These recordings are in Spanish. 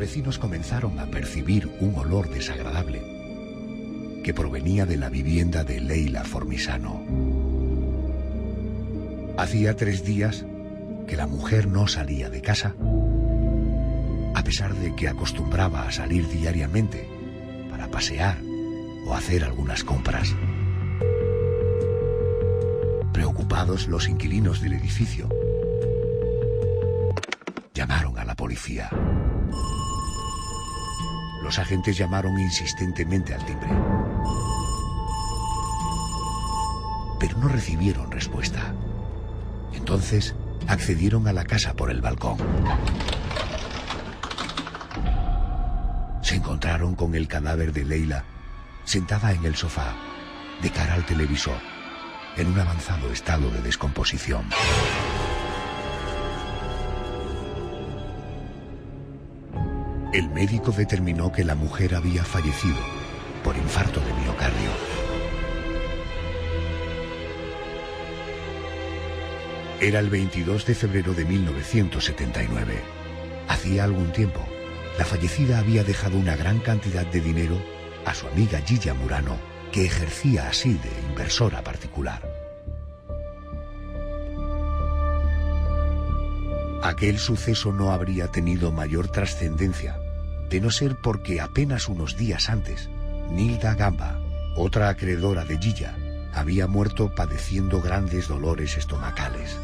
vecinos comenzaron a percibir un olor desagradable que provenía de la vivienda de Leila Formisano. Hacía 3 días que la mujer no salía de casa, a pesar de que acostumbraba a salir diariamente para pasear o hacer algunas compras. Preocupados, los inquilinos del edificio llamaron a la policía. Los agentes llamaron insistentemente al timbre, pero no recibieron respuesta. Entonces accedieron a la casa por el balcón. Se encontraron con el cadáver de Leila sentada en el sofá, de cara al televisor, en un avanzado estado de descomposición. El médico determinó que la mujer había fallecido por infarto de miocardio. Era el 22 de febrero de 1979. Hacía algún tiempo, la fallecida había dejado una gran cantidad de dinero a su amiga Gilla Murano, que ejercía así de inversora particular. Aquel suceso no habría tenido mayor trascendencia, de no ser porque apenas unos días antes, Nilda Gamba, otra acreedora de Gilla, había muerto padeciendo grandes dolores estomacales.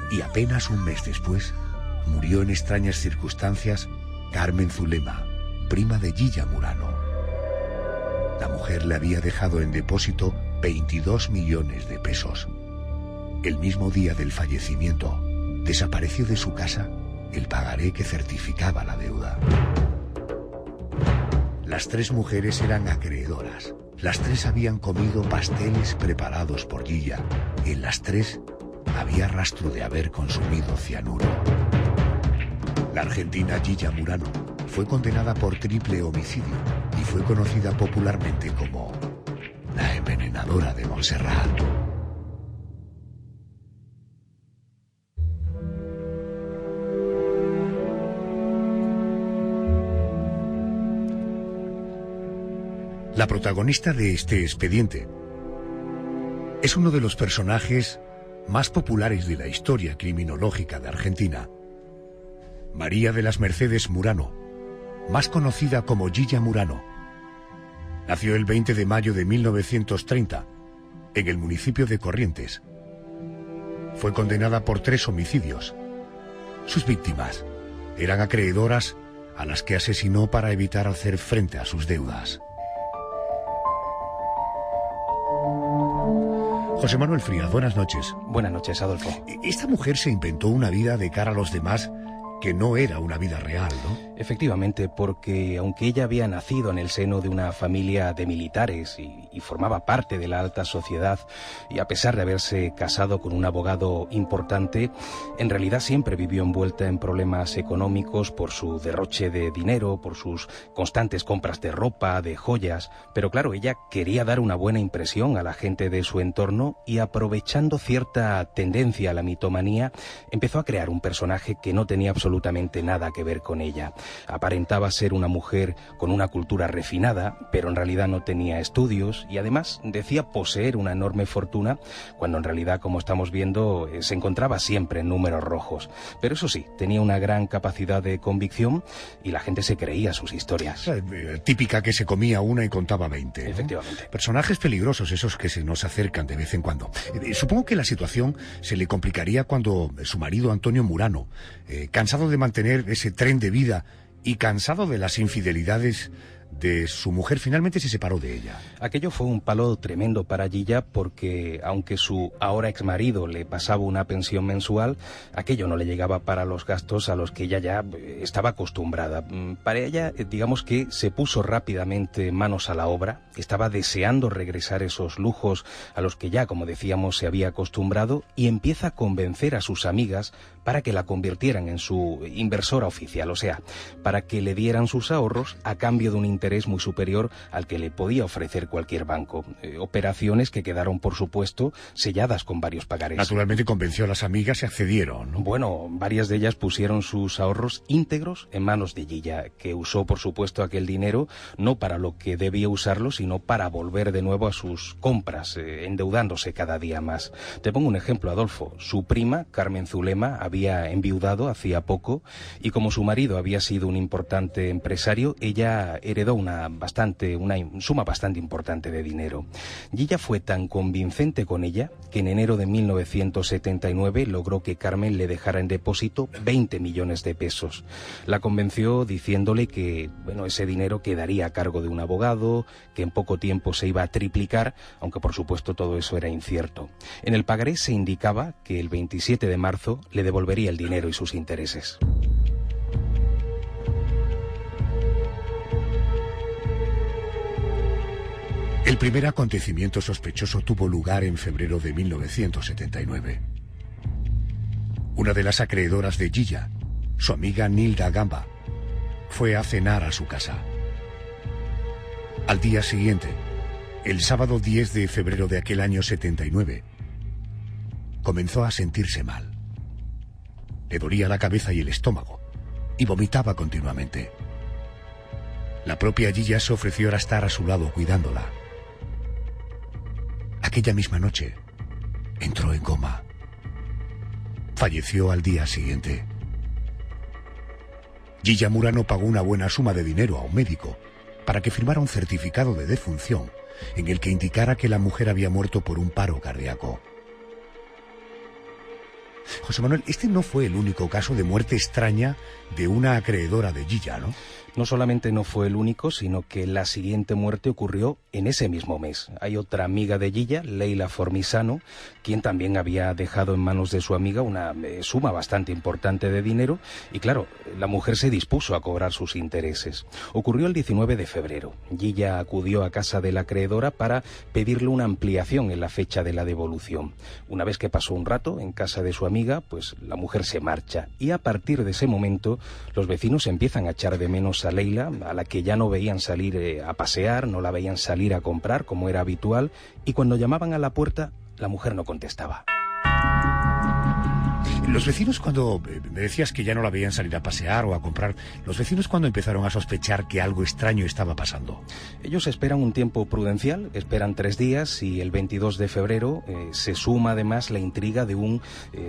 Y apenas un mes después, murió en extrañas circunstancias Carmen Zulema, prima de Gilla Murano. La mujer le había dejado en depósito 22 millones de pesos. El mismo día del fallecimiento, desapareció de su casa el pagaré que certificaba la deuda. Las 3 mujeres eran acreedoras. Las 3 habían comido pasteles preparados por Gilla. En las 3 había rastro de haber consumido cianuro. La argentina Gilla Murano fue condenada por triple homicidio y fue conocida popularmente como la envenenadora de Montserrat. La protagonista de este expediente es uno de los personajes más populares de la historia criminológica de Argentina. María de las Mercedes Murano, más conocida como Gilla Murano, nació el 20 de mayo de 1930 en el municipio de Corrientes. Fue condenada por 3 homicidios. Sus víctimas eran acreedoras a las que asesinó para evitar hacer frente a sus deudas. José Manuel Frías, buenas noches. Buenas noches, Adolfo. Esta mujer se inventó una vida de cara a los demás que no era una vida real, ¿no? Efectivamente, porque aunque ella había nacido en el seno de una familia de militares y formaba parte de la alta sociedad, y a pesar de haberse casado con un abogado importante, en realidad siempre vivió envuelta en problemas económicos por su derroche de dinero, por sus constantes compras de ropa, de joyas. Pero claro, ella quería dar una buena impresión a la gente de su entorno y, aprovechando cierta tendencia a la mitomanía, empezó a crear un personaje que no tenía absolutamente nada que ver con ella. Aparentaba ser una mujer con una cultura refinada, pero en realidad no tenía estudios y además decía poseer una enorme fortuna, cuando en realidad, como estamos viendo, se encontraba siempre en números rojos. Pero eso sí, tenía una gran capacidad de convicción y la gente se creía sus historias. Típica que se comía una y contaba 20, ¿no? Efectivamente. Personajes peligrosos esos que se nos acercan de vez en cuando. Supongo que la situación se le complicaría cuando su marido Antonio Murano, cansado de mantener ese tren de vida y cansado de las infidelidades de su mujer, finalmente se separó de ella. Aquello fue un palo tremendo para Gilla porque, aunque su ahora exmarido le pasaba una pensión mensual, aquello no le llegaba para los gastos a los que ella ya estaba acostumbrada. Para ella, digamos que se puso rápidamente manos a la obra, estaba deseando regresar esos lujos a los que ya, como decíamos, se había acostumbrado, y empieza a convencer a sus amigas para que la convirtieran en su inversora oficial, o sea, para que le dieran sus ahorros a cambio de un interés muy superior al que le podía ofrecer cualquier banco. Operaciones que quedaron, por supuesto, selladas con varios pagarés. Naturalmente convenció a las amigas y accedieron, ¿no? Bueno, varias de ellas pusieron sus ahorros íntegros en manos de Gilla, que usó, por supuesto, aquel dinero no para lo que debía usarlo, sino para volver de nuevo a sus compras, endeudándose cada día más. Te pongo un ejemplo, Adolfo. Su prima, Carmen Zulema, había enviudado hacía poco y como su marido había sido un importante empresario, ella heredó una suma bastante importante de dinero. Gilla fue tan convincente con ella que en enero de 1979 logró que Carmen le dejara en depósito 20 millones de pesos. La convenció diciéndole que, ese dinero quedaría a cargo de un abogado, que en poco tiempo se iba a triplicar, aunque por supuesto todo eso era incierto. En el pagaré se indicaba que el 27 de marzo le devolvería el dinero y sus intereses. El primer acontecimiento sospechoso tuvo lugar en febrero de 1979. Una de las acreedoras de Gilla, su amiga Nilda Gamba, fue a cenar a su casa. Al día siguiente, el sábado 10 de febrero de aquel año 79, comenzó a sentirse mal. Le dolía la cabeza y el estómago, y vomitaba continuamente. La propia Gilla se ofreció a estar a su lado cuidándola. Aquella misma noche, entró en coma. Falleció al día siguiente. Gilla Murano pagó una buena suma de dinero a un médico para que firmara un certificado de defunción en el que indicara que la mujer había muerto por un paro cardíaco. José Manuel, este no fue el único caso de muerte extraña de una acreedora de Gilla, ¿no? No solamente no fue el único, sino que la siguiente muerte ocurrió en ese mismo mes. Hay otra amiga de Gilla, Leila Formisano, quien también había dejado en manos de su amiga una suma bastante importante de dinero y claro, la mujer se dispuso a cobrar sus intereses. Ocurrió el 19 de febrero. Gilla acudió a casa de la acreedora para pedirle una ampliación en la fecha de la devolución. Una vez que pasó un rato en casa de su amiga, pues la mujer se marcha y a partir de ese momento los vecinos empiezan a echar de menos a Leila, a la que ya no veían salir a pasear, no la veían salir a comprar como era habitual, y cuando llamaban a la puerta, la mujer no contestaba. Los vecinos cuando me decías que ya no la veían salir a pasear o a comprar, los vecinos cuando empezaron a sospechar que algo extraño estaba pasando. Ellos esperan un tiempo prudencial, esperan 3 días y el 22 de febrero se suma además la intriga de un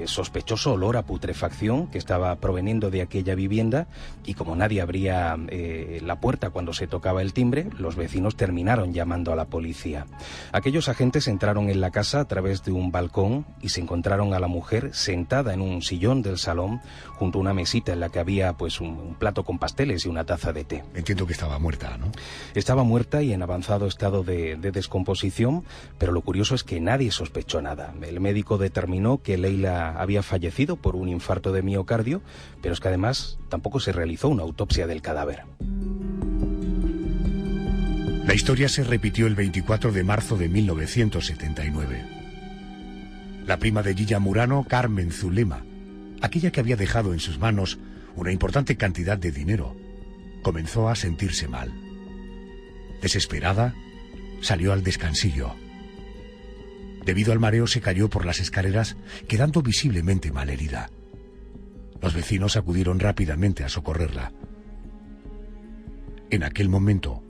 sospechoso olor a putrefacción que estaba proveniendo de aquella vivienda y como nadie abría la puerta cuando se tocaba el timbre, los vecinos terminaron llamando a la policía. Aquellos agentes entraron en la casa a través de un balcón y se encontraron a la mujer sentada en un sillón del salón junto a una mesita en la que había pues un plato con pasteles y una taza de té. Entiendo que estaba muerta, ¿no? Estaba muerta y en avanzado estado de descomposición, pero lo curioso es que nadie sospechó nada. El médico determinó que Leila había fallecido por un infarto de miocardio, pero es que además tampoco se realizó una autopsia del cadáver. La historia se repitió el 24 de marzo de 1979. La prima de Gilla Murano, Carmen Zulema, aquella que había dejado en sus manos una importante cantidad de dinero, comenzó a sentirse mal. Desesperada, salió al descansillo. Debido al mareo se cayó por las escaleras, quedando visiblemente malherida. Los vecinos acudieron rápidamente a socorrerla. En aquel momento,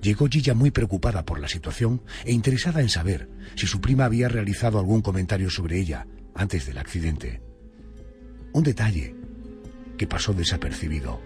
llegó Gilla muy preocupada por la situación e interesada en saber si su prima había realizado algún comentario sobre ella antes del accidente. Un detalle que pasó desapercibido.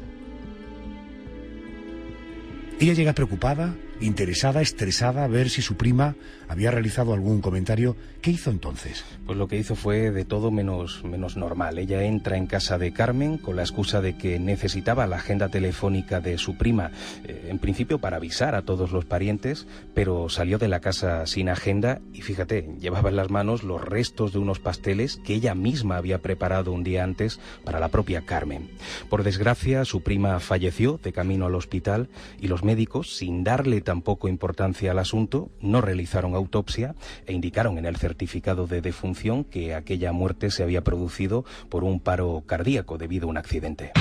Ella llega preocupada, interesada, estresada a ver si su prima había realizado algún comentario. ¿Qué hizo entonces? Pues lo que hizo fue de todo menos normal. Ella entra en casa de Carmen con la excusa de que necesitaba la agenda telefónica de su prima, en principio para avisar a todos los parientes, pero salió de la casa sin agenda y fíjate, llevaba en las manos los restos de unos pasteles que ella misma había preparado un día antes para la propia Carmen. Por desgracia, su prima falleció de camino al hospital y los médicos, sin darle tampoco importancia al asunto, no realizaron autopsia e indicaron en el certificado de defunción que aquella muerte se había producido por un paro cardíaco debido a un accidente.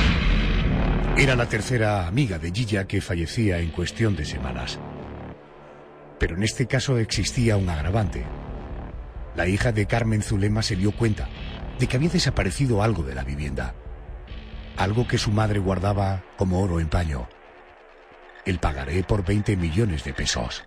Era la tercera amiga de Gilla que fallecía en cuestión de semanas. Pero en este caso existía un agravante. La hija de Carmen Zulema se dio cuenta de que había desaparecido algo de la vivienda. Algo que su madre guardaba como oro en paño. El pagaré por 20 millones de pesos.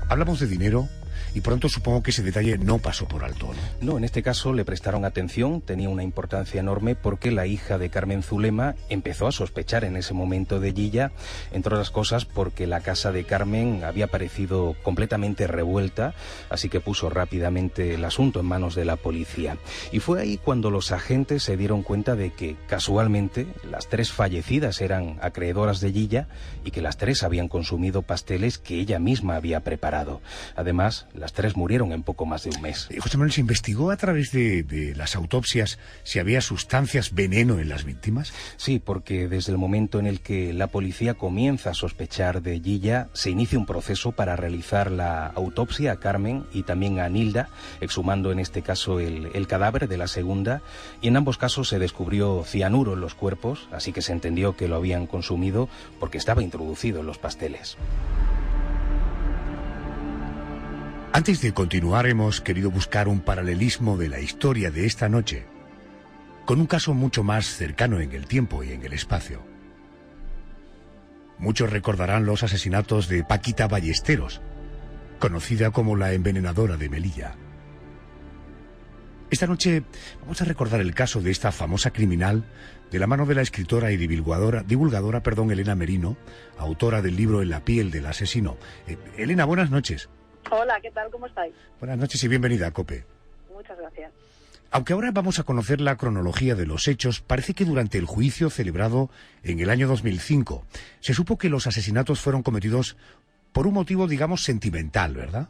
Hablamos de dinero y pronto supongo que ese detalle no pasó por alto, ¿no? No, en este caso le prestaron atención, tenía una importancia enorme porque la hija de Carmen Zulema empezó a sospechar en ese momento de Gilla, entre otras cosas porque la casa de Carmen había parecido completamente revuelta, así que puso rápidamente el asunto en manos de la policía. Y fue ahí cuando los agentes se dieron cuenta de que, casualmente, las 3 fallecidas eran acreedoras de Gilla y que las 3 habían consumido pasteles que ella misma había preparado. Además, las 3 murieron en poco más de un mes. José Manuel, ¿se investigó a través de las autopsias si había sustancias veneno en las víctimas? Sí, porque desde el momento en el que la policía comienza a sospechar de Gilla, se inicia un proceso para realizar la autopsia a Carmen y también a Nilda, exhumando en este caso el cadáver de la segunda, y en ambos casos se descubrió cianuro en los cuerpos, así que se entendió que lo habían consumido porque estaba introducido en los pasteles. Antes de continuar, hemos querido buscar un paralelismo de la historia de esta noche con un caso mucho más cercano en el tiempo y en el espacio. Muchos recordarán los asesinatos de Paquita Ballesteros, conocida como la envenenadora de Melilla. Esta noche vamos a recordar el caso de esta famosa criminal de la mano de la escritora y divulgadora, Elena Merino, autora del libro En la piel del asesino. Elena, buenas noches. Hola, ¿qué tal? ¿Cómo estáis? Buenas noches y bienvenida a COPE. Muchas gracias. Aunque ahora vamos a conocer la cronología de los hechos, parece que durante el juicio celebrado en el año 2005 se supo que los asesinatos fueron cometidos por un motivo, digamos, sentimental, ¿verdad?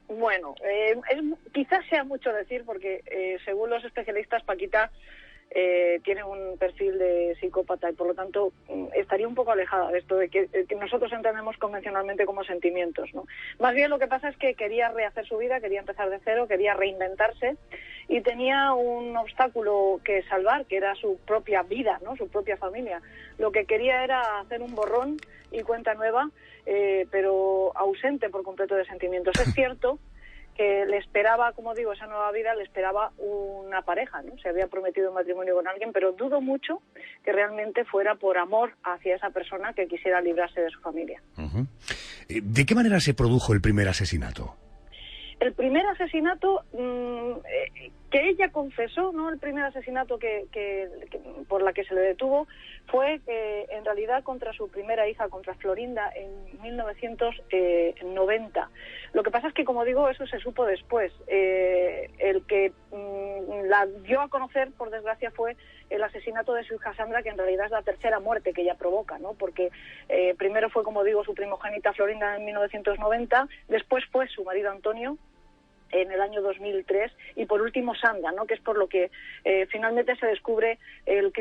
Bueno, quizás sea mucho decir porque según los especialistas, Paquita tiene un perfil de psicópata y por lo tanto estaría un poco alejada de esto de que nosotros entendemos convencionalmente como sentimientos, ¿no? Más bien lo que pasa es que quería rehacer su vida, quería empezar de cero, quería reinventarse y tenía un obstáculo que salvar, que era su propia vida, ¿no? Su propia familia. Lo que quería era hacer un borrón y cuenta nueva, pero ausente por completo de sentimientos. Es cierto que le esperaba, como digo, esa nueva vida, le esperaba una pareja, ¿no? Se había prometido un matrimonio con alguien, pero dudo mucho que realmente fuera por amor hacia esa persona que quisiera librarse de su familia. Uh-huh. ¿De qué manera se produjo el primer asesinato? El primer asesinato que ella confesó, ¿no? El primer asesinato que por la que se le detuvo fue en realidad contra su primera hija, contra Florinda, en 1990. Lo que pasa es que, como digo, eso se supo después. El que la dio a conocer, por desgracia, fue el asesinato de su hija Sandra, que en realidad es la tercera muerte que ella provoca, ¿no? Porque primero fue, como digo, su primogénita Florinda en 1990, después fue su marido Antonio en el año 2003 y por último Sandra, ¿no? Que es por lo que finalmente se descubre los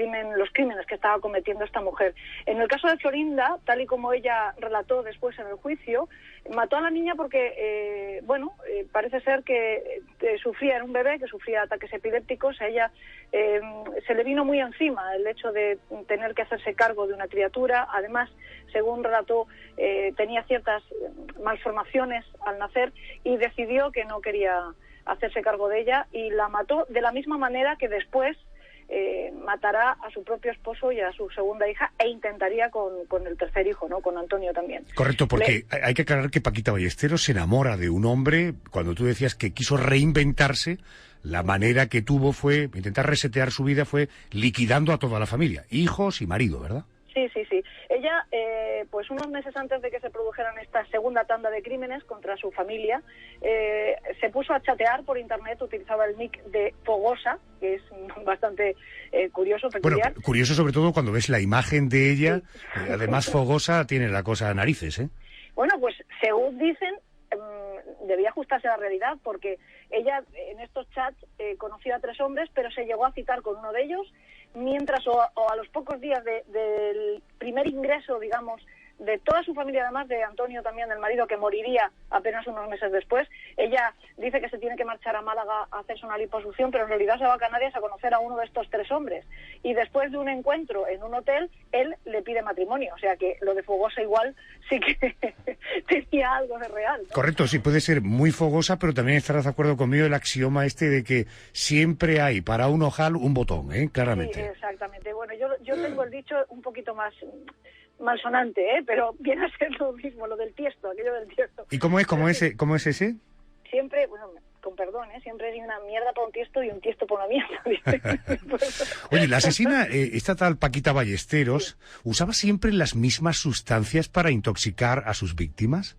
crímenes que estaba cometiendo esta mujer. En el caso de Florinda, tal y como ella relató después en el juicio, mató a la niña porque, parece ser que sufría, era un bebé que sufría ataques epilépticos. A ella se le vino muy encima el hecho de tener que hacerse cargo de una criatura. Además, según relató, tenía ciertas malformaciones al nacer y decidió que no quería hacerse cargo de ella y la mató de la misma manera que después matará a su propio esposo y a su segunda hija e intentaría con el tercer hijo, ¿no? Con Antonio también. Correcto, porque hay que aclarar que Paquita Ballesteros se enamora de un hombre. Cuando tú decías que quiso reinventarse, la manera que tuvo fue intentar resetear su vida, fue liquidando a toda la familia, hijos y marido, ¿verdad? Sí. Ella, pues unos meses antes de que se produjeran esta segunda tanda de crímenes contra su familia, se puso a chatear por internet, utilizaba el nick de Fogosa, que es bastante curioso, peculiar. Bueno, curioso sobre todo cuando ves la imagen de ella, sí. Además Fogosa tiene la cosa a narices, ¿eh? Bueno, pues según dicen, debía ajustarse a la realidad, porque ella en estos chats conoció a 3 hombres, pero se llegó a citar con uno de ellos, mientras o a los pocos días del primer ingreso, digamos, de toda su familia, además de Antonio también, del marido, que moriría apenas unos meses después. Ella dice que se tiene que marchar a Málaga a hacerse una liposucción, pero en realidad se va a Canarias a conocer a uno de estos 3 hombres. Y después de un encuentro en un hotel, él le pide matrimonio. O sea que lo de fogosa igual sí que tenía algo de real, ¿no? Correcto, sí, puede ser muy fogosa, pero también estarás de acuerdo conmigo el axioma este de que siempre hay para un ojal un botón, claramente. Sí, exactamente. Bueno, yo tengo el dicho un poquito más malsonante, pero viene a ser lo mismo, lo del tiesto, aquello del tiesto. ¿Y cómo es ese? Siempre, bueno, con perdón, siempre hay una mierda para un tiesto y un tiesto para una mierda. Oye, la asesina, esta tal Paquita Ballesteros, ¿usaba siempre las mismas sustancias para intoxicar a sus víctimas?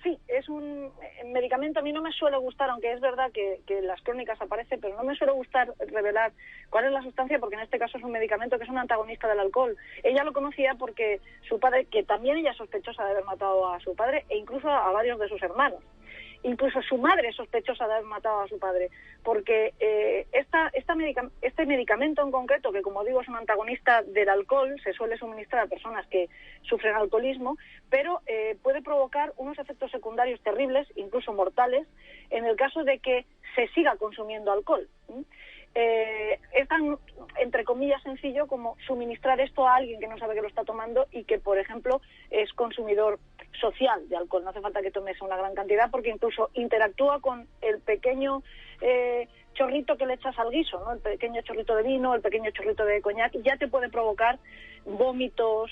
Sí, es un medicamento. A mí no me suele gustar, aunque es verdad que en las crónicas aparece, pero no me suele gustar revelar cuál es la sustancia, porque en este caso es un medicamento que es un antagonista del alcohol. Ella lo conocía porque su padre, que también ella es sospechosa de haber matado a su padre, e incluso a varios de sus hermanos. Incluso su madre es sospechosa de haber matado a su padre, porque este medicamento en concreto, que como digo es un antagonista del alcohol, se suele suministrar a personas que sufren alcoholismo, pero puede provocar unos efectos secundarios terribles, incluso mortales, en el caso de que se siga consumiendo alcohol. Es tan, entre comillas, sencillo como suministrar esto a alguien que no sabe que lo está tomando y que, por ejemplo, es consumidor social de alcohol. No hace falta que tomes una gran cantidad, porque incluso interactúa con el pequeño chorrito que le echas al guiso, ¿no? El pequeño chorrito de vino, el pequeño chorrito de coñac, ya te puede provocar vómitos,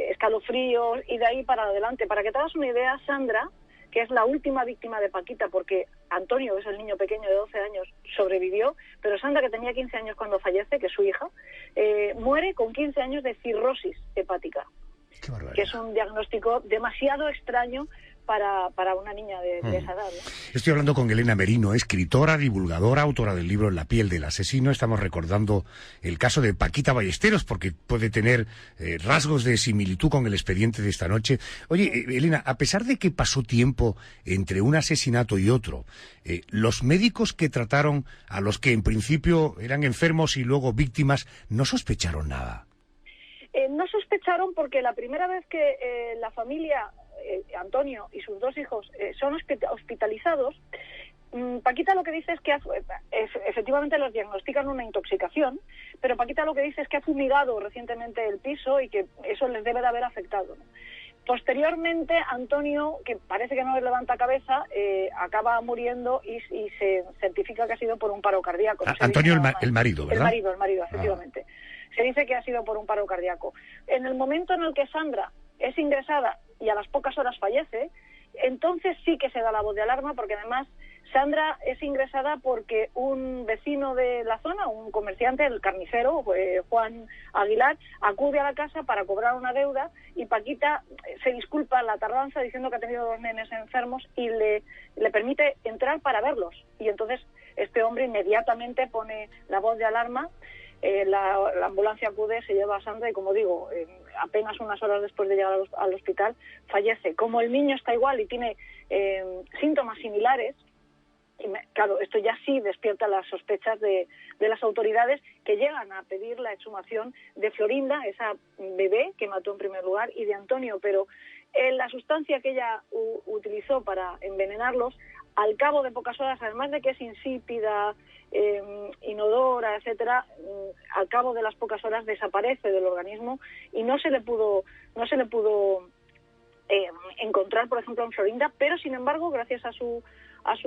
escalofríos, y de ahí para adelante. Para que te hagas una idea, Sandra, que es la última víctima de Paquita, porque Antonio, que es el niño pequeño de 12 años, sobrevivió, pero Sandra, que tenía 15 años cuando fallece, que es su hija, muere con 15 años de cirrosis hepática, que es un diagnóstico demasiado extraño para una niña de esa edad, ¿no? Estoy hablando con Elena Merino, escritora, divulgadora, autora del libro La piel del asesino. Estamos recordando el caso de Paquita Ballesteros, porque puede tener rasgos de similitud con el expediente de esta noche. Oye, Elena, a pesar de que pasó tiempo entre un asesinato y otro, los médicos que trataron a los que en principio eran enfermos y luego víctimas, ¿no sospecharon nada? No sospecharon, porque la primera vez que la familia, Antonio y sus 2 hijos, son hospitalizados, Paquita lo que dice es que efectivamente los diagnostican una intoxicación, pero Paquita lo que dice es que ha fumigado recientemente el piso y que eso les debe de haber afectado, ¿no? Posteriormente, Antonio, que parece que no le levanta cabeza, acaba muriendo y se certifica que ha sido por un paro cardíaco. Antonio, el marido, ¿verdad? El marido, efectivamente. Se dice que ha sido por un paro cardíaco. En el momento en el que Sandra es ingresada y a las pocas horas fallece, entonces sí que se da la voz de alarma, porque además Sandra es ingresada porque un vecino de la zona, un comerciante, el carnicero, Juan Aguilar, acude a la casa para cobrar una deuda, y Paquita se disculpa la tardanza diciendo que ha tenido 2 nenes enfermos y le permite entrar para verlos. Y entonces este hombre inmediatamente pone la voz de alarma. La ambulancia acude, se lleva a Sandra y, como digo, apenas unas horas después de llegar al hospital fallece. Como el niño está igual y tiene síntomas similares, claro, esto ya sí despierta las sospechas de las autoridades, que llegan a pedir la exhumación de Florinda, esa bebé que mató en primer lugar, y de Antonio, pero la sustancia que ella utilizó para envenenarlos, al cabo de pocas horas, además de que es insípida, inodora, etcétera, al cabo de las pocas horas desaparece del organismo y no se le pudo encontrar, por ejemplo, en Florinda, pero sin embargo, gracias a su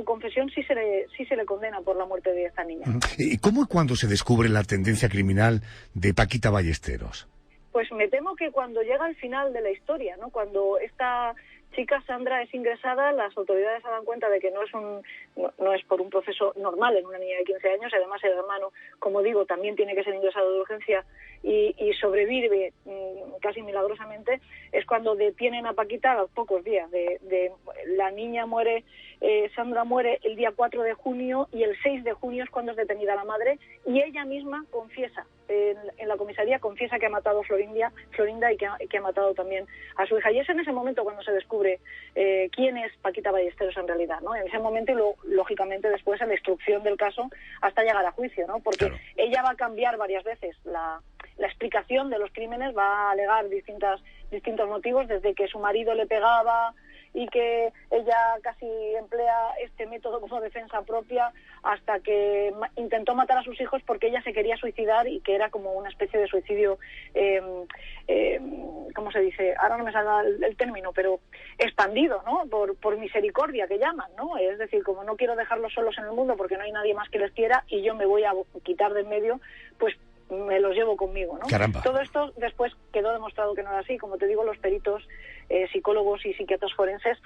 confesión, sí se le condena por la muerte de esta niña. ¿Y cómo y cuándo se descubre la tendencia criminal de Paquita Ballesteros? Pues me temo que cuando llega al final de la historia, ¿no? Cuando esta chica Sandra es ingresada, las autoridades se dan cuenta de que no es por un proceso normal en una niña de 15 años. Además, el hermano, como digo, también tiene que ser ingresado de urgencia y sobrevive casi milagrosamente. Es cuando detienen a Paquita a los pocos días de la niña muere. Sandra muere el día 4 de junio y el 6 de junio es cuando es detenida la madre, y ella misma confiesa en la comisaría, confiesa que ha matado a Florinda y que ha matado también a su hija. Y es en ese momento cuando se descubre quién es Paquita Ballesteros en realidad, ¿no? En ese momento, y lógicamente después en la instrucción del caso hasta llegar a juicio, ¿no? Porque claro, ella va a cambiar varias veces la explicación de los crímenes va a alegar distintos motivos, desde que su marido le pegaba y que ella casi emplea este método como defensa propia, hasta que intentó matar a sus hijos porque ella se quería suicidar y que era como una especie de suicidio, ¿cómo se dice? Ahora no me sale el término, pero expandido, ¿no? Por misericordia, que llaman, ¿no? Es decir, como no quiero dejarlos solos en el mundo porque no hay nadie más que les quiera y yo me voy a quitar de en medio, pues me los llevo conmigo, ¿no? Caramba. Todo esto después quedó demostrado que no era así. Como te digo, los peritos, psicólogos y psiquiatras forenses,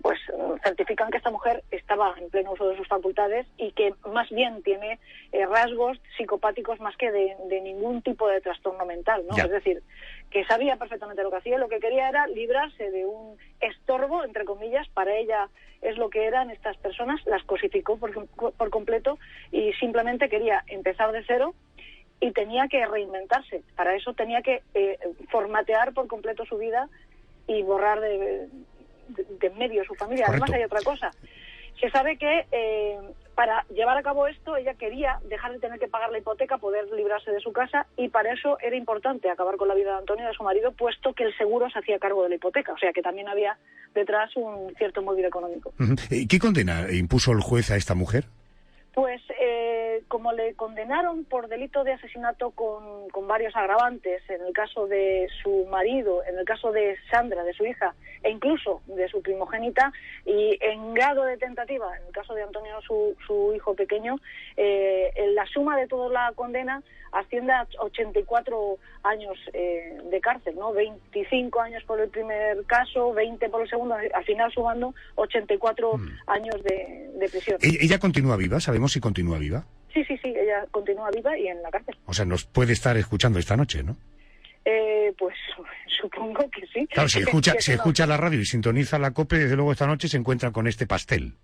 pues certifican que esta mujer estaba en pleno uso de sus facultades y que más bien tiene rasgos psicopáticos más que de ningún tipo de trastorno mental, ¿no? Ya. Es decir, que sabía perfectamente lo que hacía y lo que quería era librarse de un estorbo, entre comillas. Para ella es lo que eran estas personas, las cosificó por completo y simplemente quería empezar de cero y tenía que reinventarse. Para eso tenía que formatear por completo su vida y borrar de en medio su familia. Correcto. Además hay otra cosa. Se sabe que para llevar a cabo esto ella quería dejar de tener que pagar la hipoteca, poder librarse de su casa, y para eso era importante acabar con la vida de Antonio, de su marido, puesto que el seguro se hacía cargo de la hipoteca. O sea que también había detrás un cierto móvil económico. ¿Qué condena impuso el juez a esta mujer? Pues como le condenaron por delito de asesinato con varios agravantes, en el caso de su marido, en el caso de Sandra, de su hija, e incluso de su primogénita, y en grado de tentativa, en el caso de Antonio, su hijo pequeño, la suma de toda la condena asciende a 84 años de cárcel, ¿no? 25 años por el primer caso, 20 por el segundo, al final sumando 84 años de prisión. ¿Ella continúa viva? ¿Sabemos si continúa viva? Sí, ella continúa viva y en la cárcel. O sea, nos puede estar escuchando esta noche, ¿no? Pues supongo que sí. Claro, si escucha la radio y sintoniza la COPE, desde luego esta noche se encuentra con este pastel.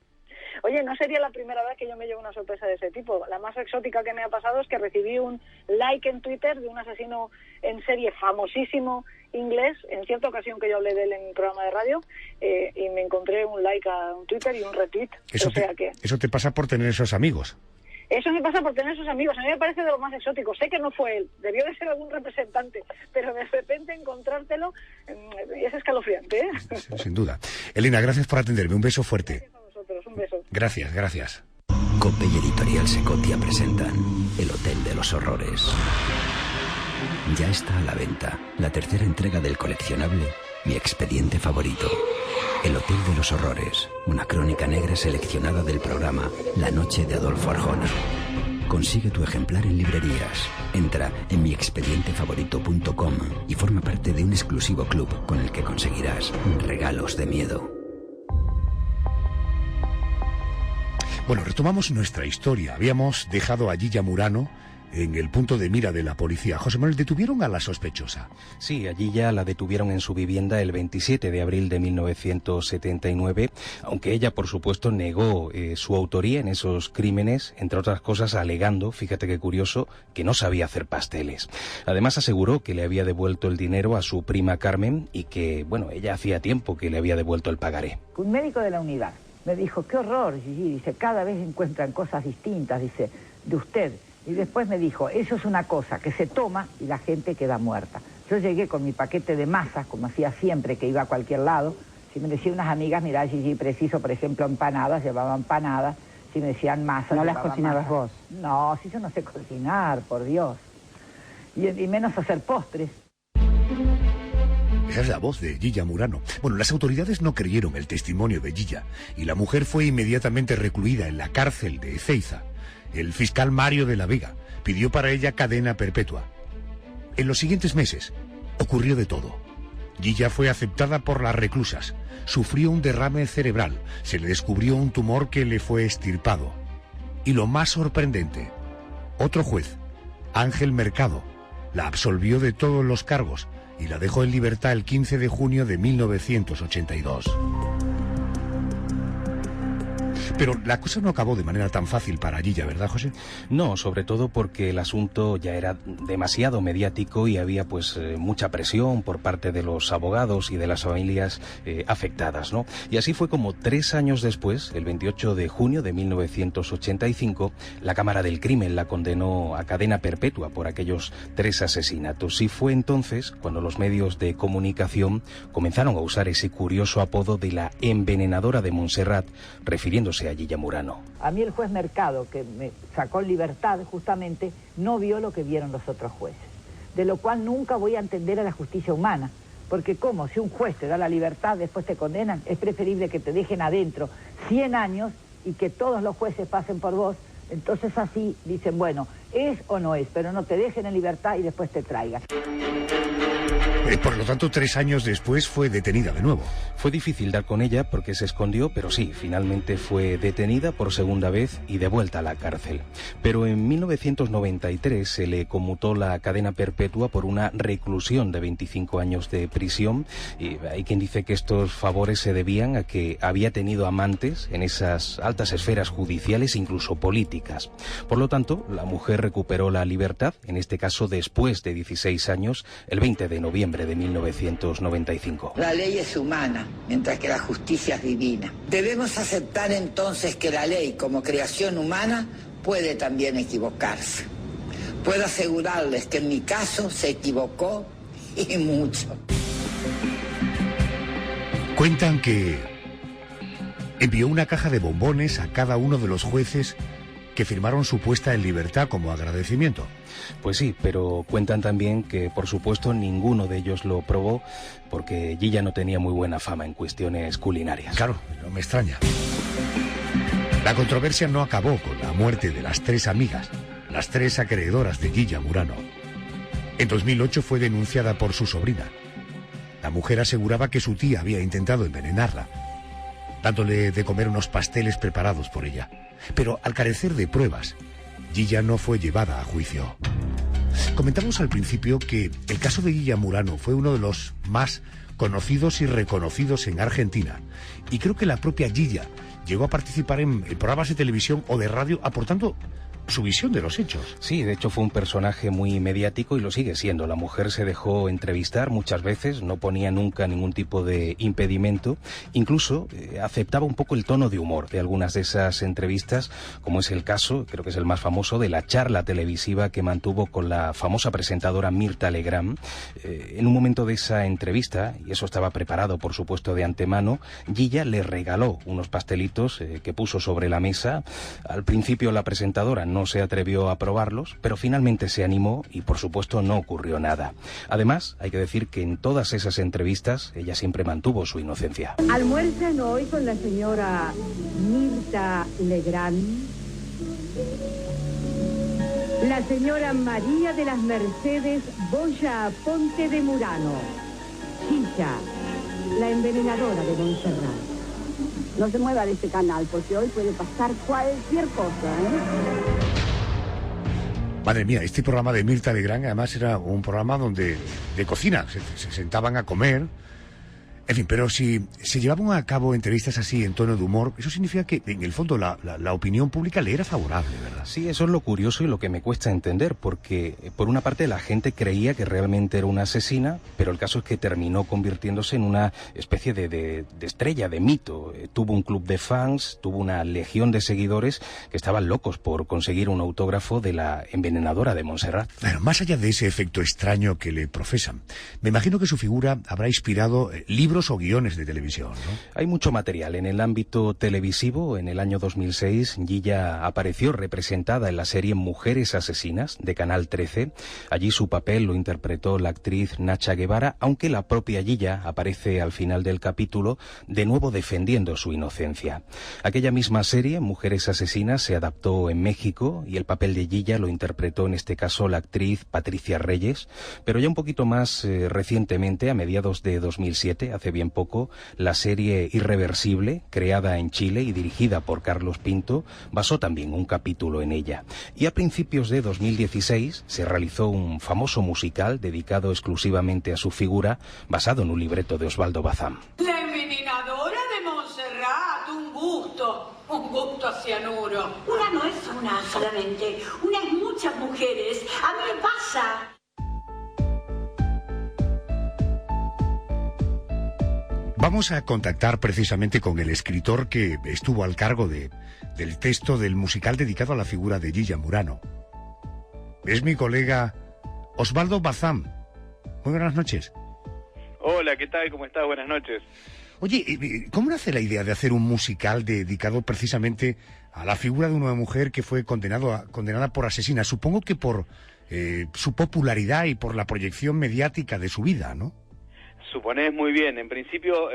Oye, no sería la primera vez que yo me llevo una sorpresa de ese tipo. La más exótica que me ha pasado es que recibí un like en Twitter de un asesino en serie famosísimo inglés, en cierta ocasión que yo hablé de él en un programa de radio, y me encontré un like a un Twitter y un retweet. Eso te pasa por tener esos amigos. Eso me pasa por tener esos amigos. A mí me parece de lo más exótico. Sé que no fue él, debió de ser algún representante, pero de repente encontrártelo es escalofriante, ¿eh? Sin duda. Elena, gracias por atenderme. Un beso fuerte. Gracias a vosotros. Un beso. Gracias. COPE y Editorial Secotia presentan El Hotel de los Horrores. Ya está a la venta la tercera entrega del coleccionable Mi Expediente Favorito. El Hotel de los Horrores, una crónica negra seleccionada del programa La Noche de Adolfo Arjona. Consigue tu ejemplar en librerías. Entra en miexpedientefavorito.com y forma parte de un exclusivo club con el que conseguirás regalos de miedo. Bueno, retomamos nuestra historia. Habíamos dejado a Gilla Murano en el punto de mira de la policía. José Manuel, ¿detuvieron a la sospechosa? Sí, allí ya la detuvieron en su vivienda el 27 de abril de 1979, aunque ella, por supuesto, negó su autoría en esos crímenes, entre otras cosas alegando, fíjate qué curioso, que no sabía hacer pasteles. Además aseguró que le había devuelto el dinero a su prima Carmen y que, bueno, ella hacía tiempo que le había devuelto el pagaré. Un médico de la unidad me dijo, qué horror, Gigi, dice, cada vez encuentran cosas distintas, dice, de usted. Y después me dijo, eso es una cosa que se toma y la gente queda muerta. Yo llegué con mi paquete de masas, como hacía siempre que iba a cualquier lado. Si me decían unas amigas, mirá, Gigi, preciso, por ejemplo, empanadas, llevaba empanadas. Si me decían masas, ¿No las cocinabas vos? No, si yo no sé cocinar, por Dios. Y menos hacer postres. Esa es la voz de Gilla Murano. Bueno, las autoridades no creyeron el testimonio de Gilla y la mujer fue inmediatamente recluida en la cárcel de Ezeiza. El fiscal Mario de la Vega pidió para ella cadena perpetua. En los siguientes meses ocurrió de todo. Gilla fue aceptada por las reclusas. Sufrió un derrame cerebral. Se le descubrió un tumor que le fue extirpado. Y lo más sorprendente, otro juez, Ángel Mercado, la absolvió de todos los cargos y la dejó en libertad el 15 de junio de 1982. Pero la cosa no acabó de manera tan fácil para Gilla, ¿verdad, José? No, sobre todo porque el asunto ya era demasiado mediático y había pues mucha presión por parte de los abogados y de las familias afectadas, ¿no? Y así fue como 3 años después, el 28 de junio de 1985, la Cámara del Crimen la condenó a cadena perpetua por aquellos 3 asesinatos. Y fue entonces cuando los medios de comunicación comenzaron a usar ese curioso apodo de la envenenadora de Montserrat, refiriéndose a Gilla Murano. A mí el juez Mercado, que me sacó en libertad justamente, no vio lo que vieron los otros jueces. De lo cual nunca voy a entender a la justicia humana. Porque ¿cómo? Si un juez te da la libertad, después te condenan, es preferible que te dejen adentro 100 años y que todos los jueces pasen por vos. Entonces así dicen, bueno, es o no es, pero no te dejen en libertad y después te traigan. Por lo tanto, 3 años después fue detenida de nuevo. Fue difícil dar con ella porque se escondió, pero sí, finalmente fue detenida por segunda vez y devuelta a la cárcel. Pero en 1993 se le conmutó la cadena perpetua por una reclusión de 25 años de prisión. Y hay quien dice que estos favores se debían a que había tenido amantes en esas altas esferas judiciales, incluso políticas. Por lo tanto, la mujer recuperó la libertad, en este caso después de 16 años, el 20 de noviembre de 1995. La ley es humana, mientras que la justicia es divina. Debemos aceptar entonces que la ley, como creación humana, puede también equivocarse. Puedo asegurarles que en mi caso se equivocó y mucho. Cuentan que envió una caja de bombones a cada uno de los jueces que firmaron su puesta en libertad como agradecimiento. Pues sí, pero cuentan también que, por supuesto, ninguno de ellos lo probó porque Gilla no tenía muy buena fama en cuestiones culinarias. Claro, no me extraña. La controversia no acabó con la muerte de las 3 amigas, las 3 acreedoras de Gilla Murano. En 2008 fue denunciada por su sobrina. La mujer aseguraba que su tía había intentado envenenarla, dándole de comer unos pasteles preparados por ella. Pero al carecer de pruebas, Gilla no fue llevada a juicio. Comentamos al principio que el caso de Gilla Murano fue uno de los más conocidos y reconocidos en Argentina. Y creo que la propia Gilla llegó a participar en programas de televisión o de radio aportando su visión de los hechos. Sí, de hecho fue un personaje muy mediático y lo sigue siendo. La mujer se dejó entrevistar muchas veces, no ponía nunca ningún tipo de impedimento, incluso aceptaba un poco el tono de humor de algunas de esas entrevistas, como es el caso, creo que es el más famoso, de la charla televisiva que mantuvo con la famosa presentadora Mirta Legrand. En un momento de esa entrevista, y eso estaba preparado por supuesto de antemano, Gilla le regaló unos pastelitos que puso sobre la mesa. Al principio la presentadora no se atrevió a probarlos, pero finalmente se animó y por supuesto no ocurrió nada. Además, hay que decir que en todas esas entrevistas ella siempre mantuvo su inocencia. ¿Almuerzan hoy con la señora Mirta Legrand? La señora María de las Mercedes Boya Ponte de Murano. Gilla, la envenenadora de Montserrat. No se mueva de este canal, porque hoy puede pasar cualquier cosa, Madre mía, este programa de Mirta Legrand además era un programa donde de cocina, se sentaban a comer. En fin, pero si se llevaban a cabo entrevistas así en tono de humor, eso significa que en el fondo la opinión pública le era favorable, ¿verdad? Sí, eso es lo curioso y lo que me cuesta entender, porque por una parte la gente creía que realmente era una asesina, pero el caso es que terminó convirtiéndose en una especie de estrella, de mito. Tuvo un club de fans, tuvo una legión de seguidores que estaban locos por conseguir un autógrafo de la envenenadora de Montserrat. Bueno, más allá de ese efecto extraño que le profesan, me imagino que su figura habrá inspirado libros o guiones de televisión, ¿no? Hay mucho material en el ámbito televisivo. En el año 2006, Gilla apareció representada en la serie Mujeres Asesinas de Canal 13. Allí su papel lo interpretó la actriz Nacha Guevara, aunque la propia Gilla aparece al final del capítulo de nuevo defendiendo su inocencia. Aquella misma serie, Mujeres Asesinas, se adaptó en México y el papel de Gilla lo interpretó en este caso la actriz Patricia Reyes, pero ya un poquito más recientemente, a mediados de 2007, hace bien poco, la serie Irreversible, creada en Chile y dirigida por Carlos Pinto, basó también un capítulo en ella. Y a principios de 2016 se realizó un famoso musical dedicado exclusivamente a su figura, basado en un libreto de Osvaldo Bazán. La envenenadora de Montserrat, un gusto a cianuro. Una no es una solamente, una es muchas mujeres. A mí me pasa. Vamos a contactar precisamente con el escritor que estuvo al cargo del texto del musical dedicado a la figura de Gilla Murano. Es mi colega Osvaldo Bazán. Muy buenas noches. Hola, ¿qué tal? ¿Cómo estás? Buenas noches. Oye, ¿cómo nace la idea de hacer un musical dedicado precisamente a la figura de una mujer que fue condenada por asesina? Supongo que por su popularidad y por la proyección mediática de su vida, ¿no? Suponés muy bien. En principio,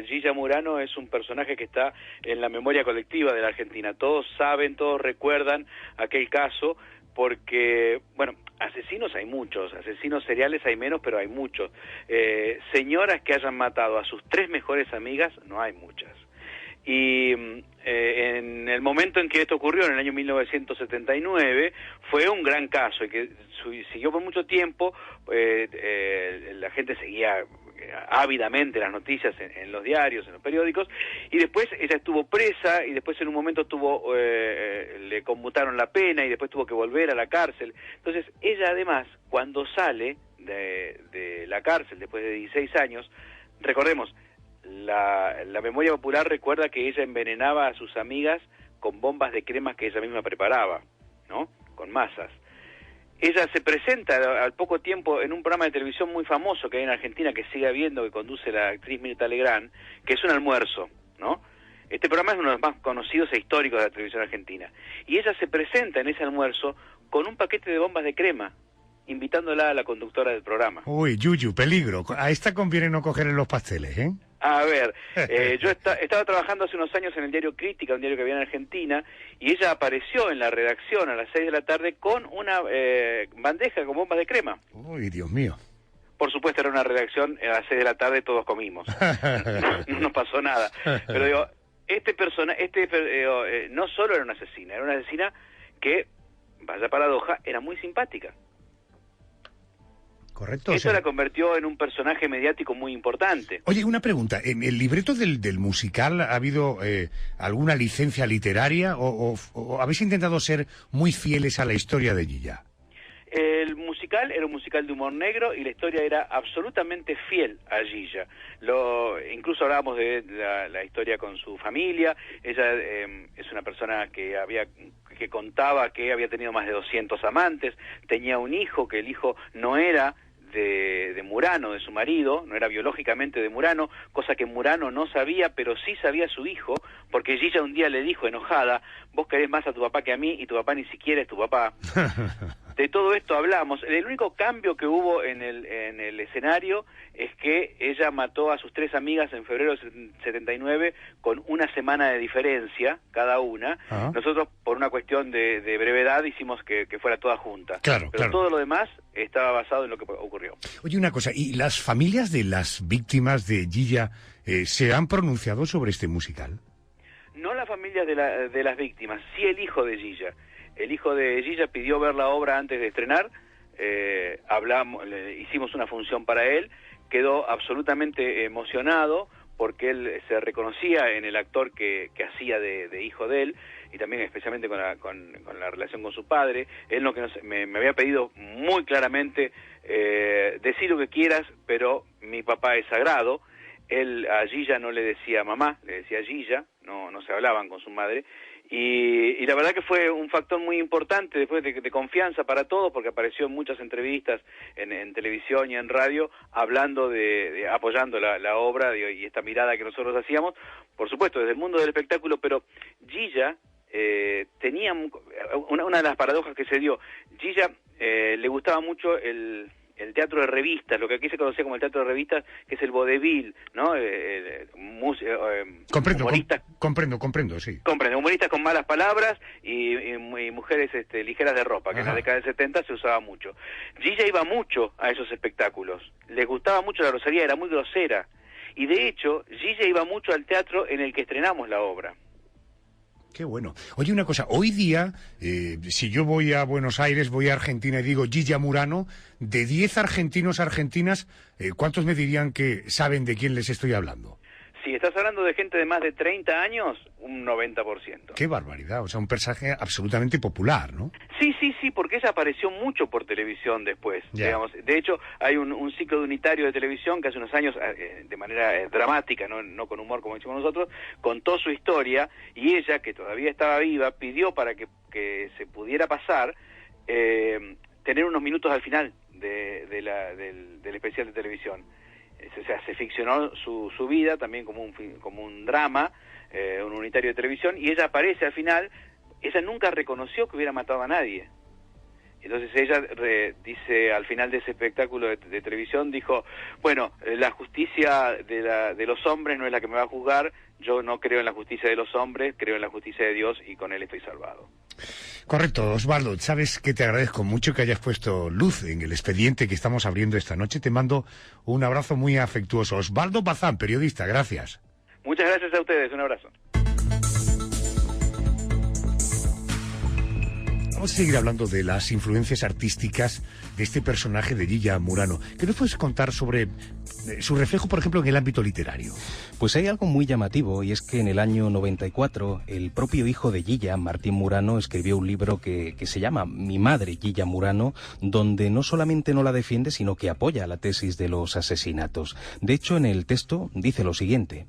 Gilla Murano es un personaje que está en la memoria colectiva de la Argentina. Todos saben, todos recuerdan aquel caso porque, bueno, asesinos hay muchos, asesinos seriales hay menos, pero hay muchos. Señoras que hayan matado a sus 3 mejores amigas, no hay muchas. Y en el momento en que esto ocurrió, en el año 1979, fue un gran caso y que siguió por mucho tiempo. La gente seguía ávidamente las noticias en los diarios, en los periódicos, y después ella estuvo presa y después en un momento le conmutaron la pena y después tuvo que volver a la cárcel. Entonces ella además, cuando sale de la cárcel después de 16 años, recordemos, la memoria popular recuerda que ella envenenaba a sus amigas con bombas de cremas que ella misma preparaba, ¿no? Con masas. Ella se presenta al poco tiempo en un programa de televisión muy famoso que hay en Argentina, que sigue habiendo, que conduce la actriz Mirta Legrand, que es Un Almuerzo, ¿no? Este programa es uno de los más conocidos e históricos de la televisión argentina. Y ella se presenta en ese almuerzo con un paquete de bombas de crema, invitándola a la conductora del programa. Uy, Yuyu, peligro. A esta conviene no coger en los pasteles, ¿eh? A ver, yo estaba trabajando hace unos años en el diario Crítica, un diario que había en Argentina, y ella apareció en la redacción a las 6 de la tarde con una bandeja con bombas de crema. Uy, Dios mío. Por supuesto, era una redacción, a las 6 de la tarde todos comimos. No nos pasó nada. Pero digo, no solo era una asesina que, vaya paradoja, era muy simpática. Correcto. Eso la convirtió en un personaje mediático muy importante. Oye, una pregunta. ¿En el libreto del musical ha habido alguna licencia literaria o habéis intentado ser muy fieles a la historia de Gilla? El musical era un musical de humor negro y la historia era absolutamente fiel a Gilla. Incluso hablábamos de la historia con su familia. Ella es una persona que contaba que había tenido más de 200 amantes, tenía un hijo, que el hijo no era de Murano, de su marido, no era biológicamente de Murano, cosa que Murano no sabía, pero sí sabía su hijo, porque Gilla un día le dijo enojada: vos querés más a tu papá que a mí y tu papá ni siquiera es tu papá. De todo esto hablamos. El único cambio que hubo en el escenario es que ella mató a sus 3 amigas en febrero del 79 con una semana de diferencia cada una. Uh-huh. Nosotros, por una cuestión de brevedad, hicimos que fuera toda junta. Claro, pero todo lo demás estaba basado en lo que ocurrió. Oye, una cosa, ¿y las familias de las víctimas de Gilla se han pronunciado sobre este musical? No las familias de las víctimas, sí el hijo de Gilla. El hijo de Gilla pidió ver la obra antes de estrenar, hicimos una función para él, quedó absolutamente emocionado porque él se reconocía en el actor que hacía de hijo de él, y también especialmente con la relación con su padre. Él me había pedido muy claramente, decir lo que quieras, pero mi papá es sagrado. Él a Gilla no le decía mamá, le decía Gilla, no se hablaban con su madre. Y la verdad que fue un factor muy importante después de confianza para todos, porque apareció en muchas entrevistas en televisión y en radio hablando apoyando la obra y esta mirada que nosotros hacíamos, por supuesto desde el mundo del espectáculo. Pero Gilla tenía una de las paradojas que se dio. Gilla le gustaba mucho el teatro de revistas, lo que aquí se conocía como el teatro de revistas, que es el vodevil, ¿no? Comprendo, sí. Comprendo, humoristas con malas palabras y mujeres ligeras de ropa, que en la década del 70 se usaba mucho. Gilla iba mucho a esos espectáculos, le gustaba mucho la grosería, era muy grosera, y de hecho Gilla iba mucho al teatro en el que estrenamos la obra. Qué bueno. Oye, una cosa, hoy día, si yo voy a Buenos Aires, voy a Argentina y digo Gilla Murano, de 10 argentinas, ¿cuántos me dirían que saben de quién les estoy hablando? Si estás hablando de gente de más de 30 años, un 90%. ¡Qué barbaridad! O sea, un personaje absolutamente popular, ¿no? Sí, porque ella apareció mucho por televisión después, digamos. De hecho, hay un ciclo de unitario de televisión que hace unos años, de manera dramática, no con humor como decimos nosotros, contó su historia, y ella, que todavía estaba viva, pidió para que se pudiera pasar, tener unos minutos al final del especial de televisión. O sea, se ficcionó su vida también como un drama, un unitario de televisión, y ella aparece al final. Ella nunca reconoció que hubiera matado a nadie. Entonces ella dice, al final de ese espectáculo de televisión, dijo, bueno, la justicia de los hombres no es la que me va a juzgar, yo no creo en la justicia de los hombres, creo en la justicia de Dios, y con él estoy salvado. Correcto, Osvaldo. Sabes que te agradezco mucho que hayas puesto luz en el expediente que estamos abriendo esta noche. Te mando un abrazo muy afectuoso. Osvaldo Bazán, periodista, gracias. Muchas gracias a ustedes, un abrazo. Vamos a seguir hablando de las influencias artísticas de este personaje de Gilla Murano. ¿Qué nos puedes contar sobre su reflejo, por ejemplo, en el ámbito literario? Pues hay algo muy llamativo, y es que en el año 94 el propio hijo de Gilla, Martín Murano, escribió un libro que se llama Mi madre, Gilla Murano, donde no solamente no la defiende, sino que apoya la tesis de los asesinatos. De hecho, en el texto dice lo siguiente: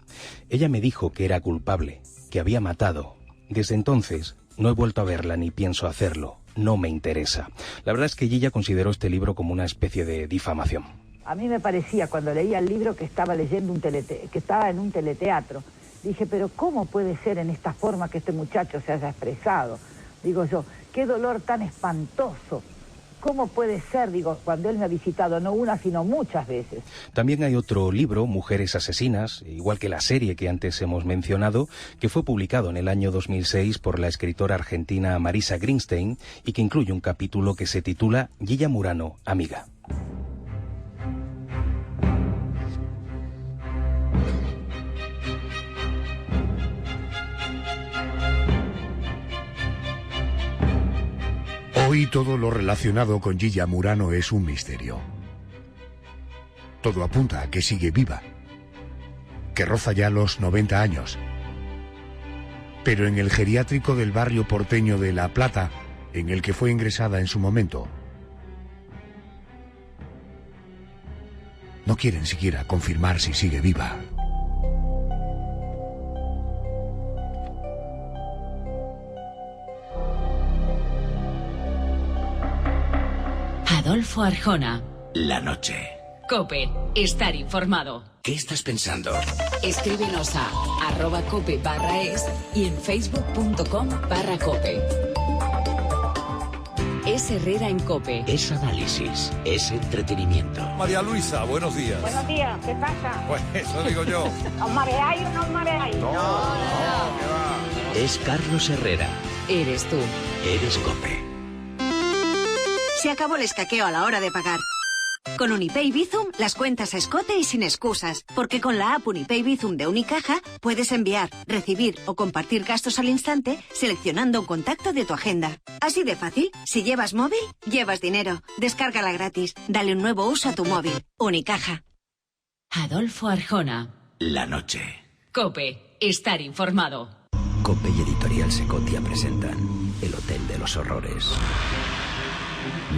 ella me dijo que era culpable, que había matado. Desde entonces no he vuelto a verla ni pienso hacerlo. No me interesa. La verdad es que Gilla consideró este libro como una especie de difamación. A mí me parecía, cuando leía el libro, que estaba leyendo que estaba en un teleteatro. Dije, pero ¿cómo puede ser en esta forma que este muchacho se haya expresado? Digo yo, qué dolor tan espantoso. ¿Cómo puede ser, digo, cuando él me ha visitado no una, sino muchas veces? También hay otro libro, Mujeres asesinas, igual que la serie que antes hemos mencionado, que fue publicado en el año 2006 por la escritora argentina Marisa Greenstein, y que incluye un capítulo que se titula Gilla Murano, amiga. Hoy todo lo relacionado con Gilla Murano es un misterio. Todo apunta a que sigue viva, que roza ya los 90 años. Pero en el geriátrico del barrio porteño de La Plata, en el que fue ingresada en su momento, no quieren siquiera confirmar si sigue viva. Adolfo Arjona. La noche. COPE. Estar informado. ¿Qué estás pensando? Escríbenos a @cope/es y en facebook.com/cope. Es Herrera en COPE. Es análisis, es entretenimiento. María Luisa, buenos días. Buenos días, ¿qué pasa? Pues eso digo yo. ¿Os mareáis o no os mareáis? No, que va. Es Carlos Herrera. Eres tú. Eres COPE. Se acabó el escaqueo a la hora de pagar. Con Unipay Bizum, las cuentas a escote y sin excusas. Porque con la app Unipay Bizum de Unicaja, puedes enviar, recibir o compartir gastos al instante, seleccionando un contacto de tu agenda. Así de fácil. Si llevas móvil, llevas dinero. Descárgala gratis. Dale un nuevo uso a tu móvil. Unicaja. Adolfo Arjona. La noche. COPE. Estar informado. COPE y Editorial Secotia presentan El Hotel de los Horrores.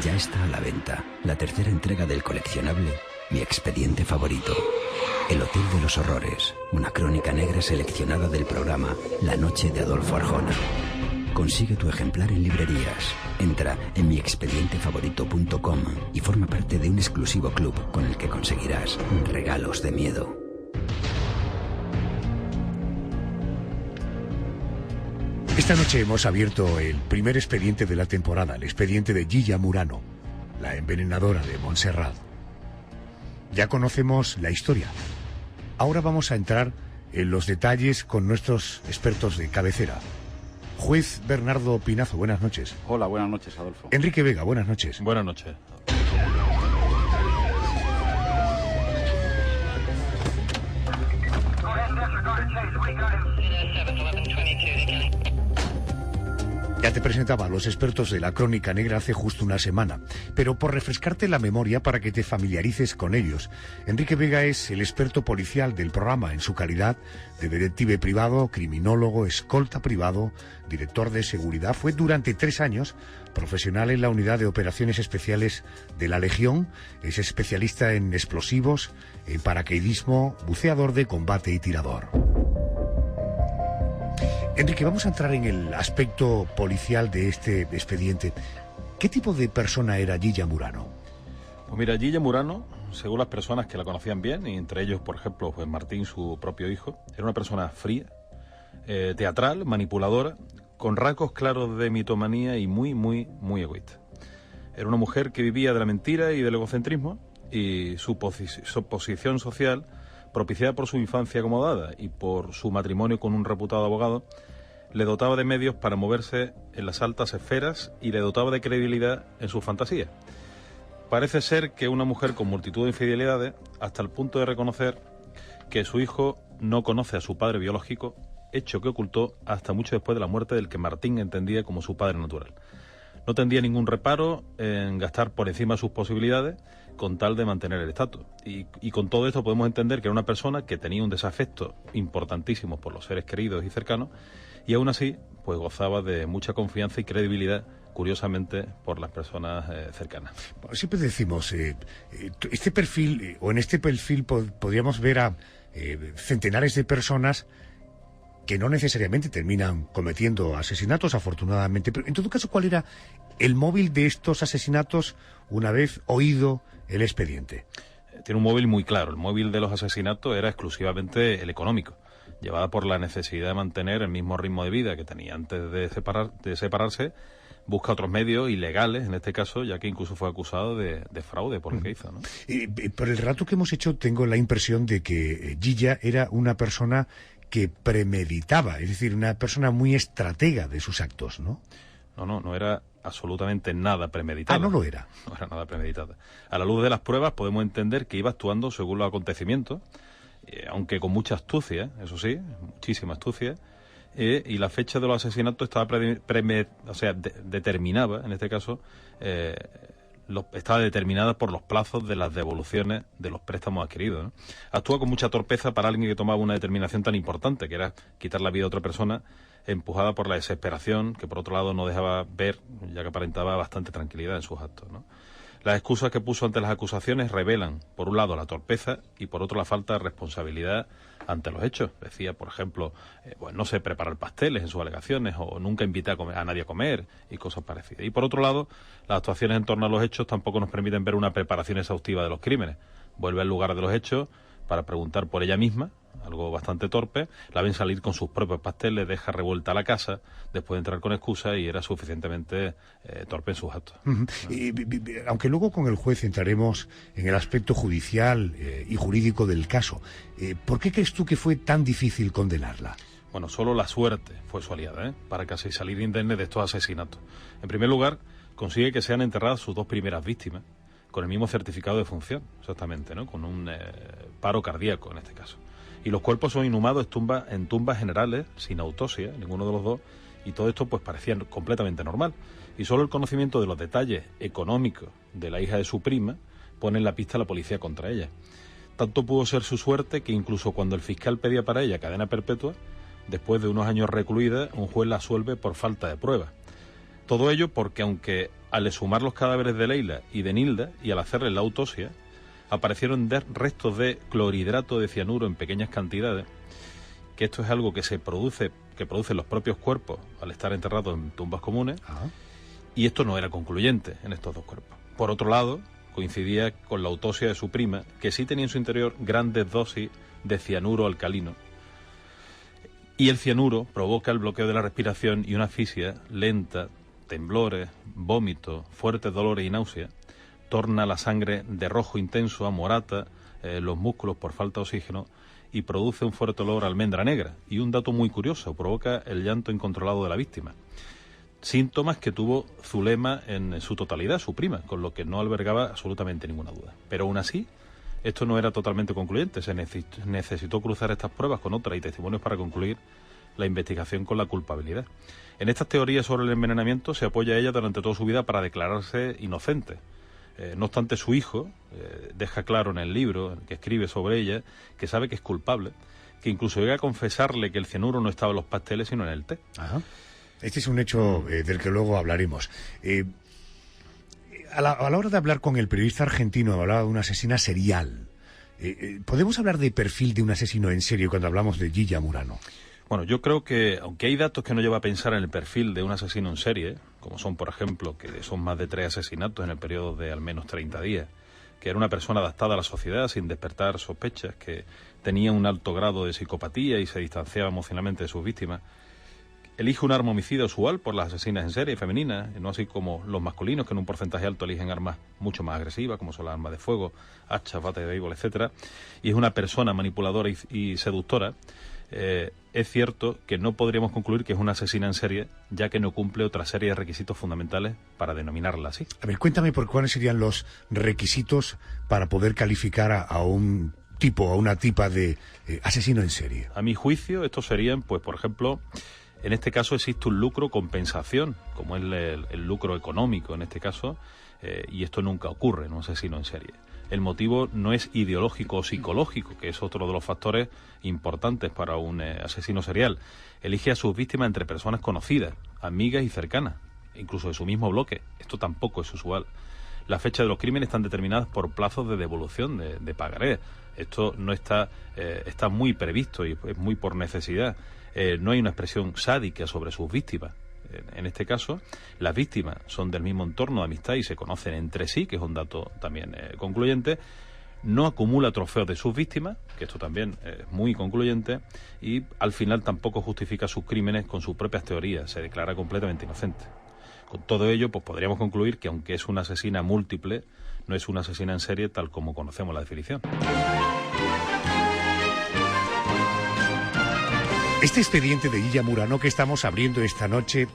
Ya está a la venta la tercera entrega del coleccionable Mi expediente favorito. El Hotel de los Horrores, una crónica negra seleccionada del programa La Noche de Adolfo Arjona. Consigue tu ejemplar en librerías. Entra en miexpedientefavorito.com y forma parte de un exclusivo club con el que conseguirás regalos de miedo. Esta noche hemos abierto el primer expediente de la temporada, el expediente de Gilla Murano, la envenenadora de Montserrat. Ya conocemos la historia. Ahora vamos a entrar en los detalles con nuestros expertos de cabecera. Juez Bernardo Pinazo, buenas noches. Hola, buenas noches, Adolfo. Enrique Vega, buenas noches. Buenas noches. Ya te presentaba a los expertos de la Crónica Negra hace justo una semana, pero por refrescarte la memoria para que te familiarices con ellos. Enrique Vega es el experto policial del programa en su calidad de detective privado, criminólogo, escolta privado, director de seguridad. Fue durante 3 años profesional en la Unidad de Operaciones Especiales de la Legión, es especialista en explosivos, en paracaidismo, buceador de combate y tirador. Enrique, vamos a entrar en el aspecto policial de este expediente. ¿Qué tipo de persona era Gilla Murano? Pues mira, Gilla Murano, según las personas que la conocían bien, y entre ellos, por ejemplo, pues Martín, su propio hijo, era una persona fría, teatral, manipuladora, con rasgos claros de mitomanía y muy egoísta. Era una mujer que vivía de la mentira y del egocentrismo, y su posición social, propiciada por su infancia acomodada y por su matrimonio con un reputado abogado, le dotaba de medios para moverse en las altas esferas y le dotaba de credibilidad en sus fantasías. Parece ser que una mujer con multitud de infidelidades, hasta el punto de reconocer que su hijo no conoce a su padre biológico, hecho que ocultó hasta mucho después de la muerte del que Martín entendía como su padre natural. No tendría ningún reparo en gastar por encima de sus posibilidades con tal de mantener el estatus. Y con todo esto podemos entender que era una persona que tenía un desafecto importantísimo por los seres queridos y cercanos, y aún así pues gozaba de mucha confianza y credibilidad, curiosamente, por las personas cercanas. Bueno, siempre decimos, este perfil, o en este perfil podríamos ver a centenares de personas que no necesariamente terminan cometiendo asesinatos, afortunadamente. Pero en todo caso, ¿cuál era el móvil de estos asesinatos una vez oído el expediente? Tiene un móvil muy claro. El móvil de los asesinatos era exclusivamente el económico, llevada por la necesidad de mantener el mismo ritmo de vida que tenía antes de separarse. Busca otros medios ilegales, en este caso, ya que incluso fue acusado de fraude por lo que hizo, ¿no? Por el relato que hemos hecho, tengo la impresión de que Gilla era una persona que premeditaba, es decir, una persona muy estratega de sus actos, ¿no? No era absolutamente nada premeditada. No lo era. No era nada premeditada. A la luz de las pruebas podemos entender que iba actuando según los acontecimientos, aunque con mucha astucia, eso sí, muchísima astucia, y la fecha de los asesinatos estaba determinaba, en este caso, estaba determinada por los plazos de las devoluciones de los préstamos adquiridos, ¿no? Actúa con mucha torpeza para alguien que tomaba una determinación tan importante, que era quitar la vida a otra persona, empujada por la desesperación, que por otro lado no dejaba ver, ya que aparentaba bastante tranquilidad en sus actos, ¿no? Las excusas que puso ante las acusaciones revelan, por un lado, la torpeza y por otro la falta de responsabilidad ante los hechos. Decía, por ejemplo, no sé preparar pasteles en sus alegaciones, o nunca invité a nadie a comer y cosas parecidas. Y por otro lado, las actuaciones en torno a los hechos tampoco nos permiten ver una preparación exhaustiva de los crímenes. Vuelve al lugar de los hechos para preguntar por ella misma, algo bastante torpe, la ven salir con sus propios pasteles, deja revuelta la casa, después de entrar con excusa, y era suficientemente torpe en sus actos. Aunque luego con el juez entraremos en el aspecto judicial y jurídico del caso, ¿por qué crees tú que fue tan difícil condenarla? Bueno, solo la suerte fue su aliada, para casi salir indemne de estos asesinatos. En primer lugar, consigue que sean enterradas sus 2 primeras víctimas, con el mismo certificado de función, exactamente, ¿no? Con un paro cardíaco en este caso. Y los cuerpos son inhumados en tumbas generales, sin autopsia, ninguno de los dos, y todo esto pues parecía completamente normal. Y solo el conocimiento de los detalles económicos de la hija de su prima pone en la pista a la policía contra ella. Tanto pudo ser su suerte que incluso cuando el fiscal pedía para ella cadena perpetua, después de unos años recluida, un juez la absuelve por falta de pruebas. Todo ello porque, aunque al exhumar los cadáveres de Leila y de Nilda y al hacerles la autopsia, aparecieron restos de clorhidrato de cianuro en pequeñas cantidades, que esto es algo que producen los propios cuerpos al estar enterrados en tumbas comunes, y esto no era concluyente en estos 2 cuerpos. Por otro lado, coincidía con la autopsia de su prima, que sí tenía en su interior grandes dosis de cianuro alcalino, y el cianuro provoca el bloqueo de la respiración y una asfixia lenta, temblores, vómitos, fuertes dolores y náuseas, torna la sangre de rojo intenso a morata, los músculos por falta de oxígeno, y produce un fuerte olor a almendra negra. Y un dato muy curioso, provoca el llanto incontrolado de la víctima. Síntomas que tuvo Zulema en su totalidad, su prima, con lo que no albergaba absolutamente ninguna duda. Pero aún así, esto no era totalmente concluyente. Se necesitó cruzar estas pruebas con otras y testimonios para concluir la investigación con la culpabilidad. En estas teorías sobre el envenenamiento se apoya ella durante toda su vida para declararse inocente. No obstante, su hijo deja claro en el libro que escribe sobre ella que sabe que es culpable, que incluso llega a confesarle que el cianuro no estaba en los pasteles sino en el té. Ajá. Este es un hecho del que luego hablaremos. A la hora de hablar con el periodista argentino, hablaba de una asesina serial. ¿Podemos hablar de perfil de un asesino en serie cuando hablamos de Gilla Murano? Bueno, yo creo que, aunque hay datos que no lleva a pensar en el perfil de un asesino en serie, como son, por ejemplo, que son más de 3 asesinatos en el periodo de al menos 30 días, que era una persona adaptada a la sociedad sin despertar sospechas, que tenía un alto grado de psicopatía y se distanciaba emocionalmente de sus víctimas, elige un arma homicida usual por las asesinas en serie femeninas, no así como los masculinos, que en un porcentaje alto eligen armas mucho más agresivas, como son las armas de fuego, hachas, bates de béisbol, etcétera, y es una persona manipuladora y seductora. Es cierto que no podríamos concluir que es una asesina en serie, ya que no cumple otra serie de requisitos fundamentales para denominarla así. A ver, cuéntame por cuáles serían los requisitos para poder calificar a un tipo, a una tipa de asesino en serie. A mi juicio, estos serían, pues, por ejemplo, en este caso existe un lucro compensación, como es el lucro económico en este caso, y esto nunca ocurre en un asesino en serie. El motivo no es ideológico o psicológico, que es otro de los factores importantes para un asesino serial. Elige a sus víctimas entre personas conocidas, amigas y cercanas, incluso de su mismo bloque. Esto tampoco es usual. Las fechas de los crímenes están determinadas por plazos de devolución de pagaré. Esto no está muy previsto y es muy por necesidad. No hay una expresión sádica sobre sus víctimas. En este caso, las víctimas son del mismo entorno de amistad y se conocen entre sí, que es un dato también concluyente. No acumula trofeos de sus víctimas, que esto también es muy concluyente, y al final tampoco justifica sus crímenes con sus propias teorías, se declara completamente inocente. Con todo ello, pues podríamos concluir que aunque es una asesina múltiple, no es una asesina en serie tal como conocemos la definición. Este expediente de Gilla Murano que estamos abriendo esta noche,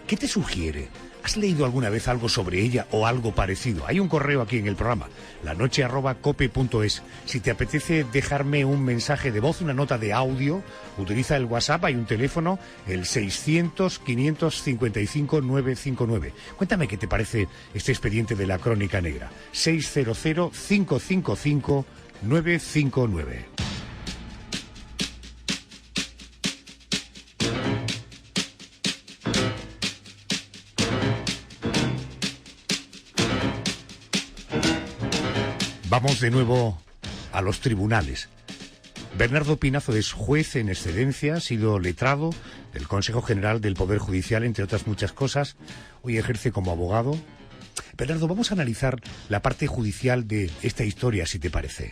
¿qué te sugiere? ¿Has leído alguna vez algo sobre ella o algo parecido? Hay un correo aquí en el programa, lanoche@cope.es. Si te apetece dejarme un mensaje de voz, una nota de audio, utiliza el WhatsApp, hay un teléfono, el 600-555-959. Cuéntame qué te parece este expediente de la Crónica Negra. 600-555-959. Vamos de nuevo a los tribunales. Bernardo Pinazo es juez en excedencia, ha sido letrado del Consejo General del Poder Judicial, entre otras muchas cosas. Hoy ejerce como abogado. Bernardo, vamos a analizar la parte judicial de esta historia, si te parece.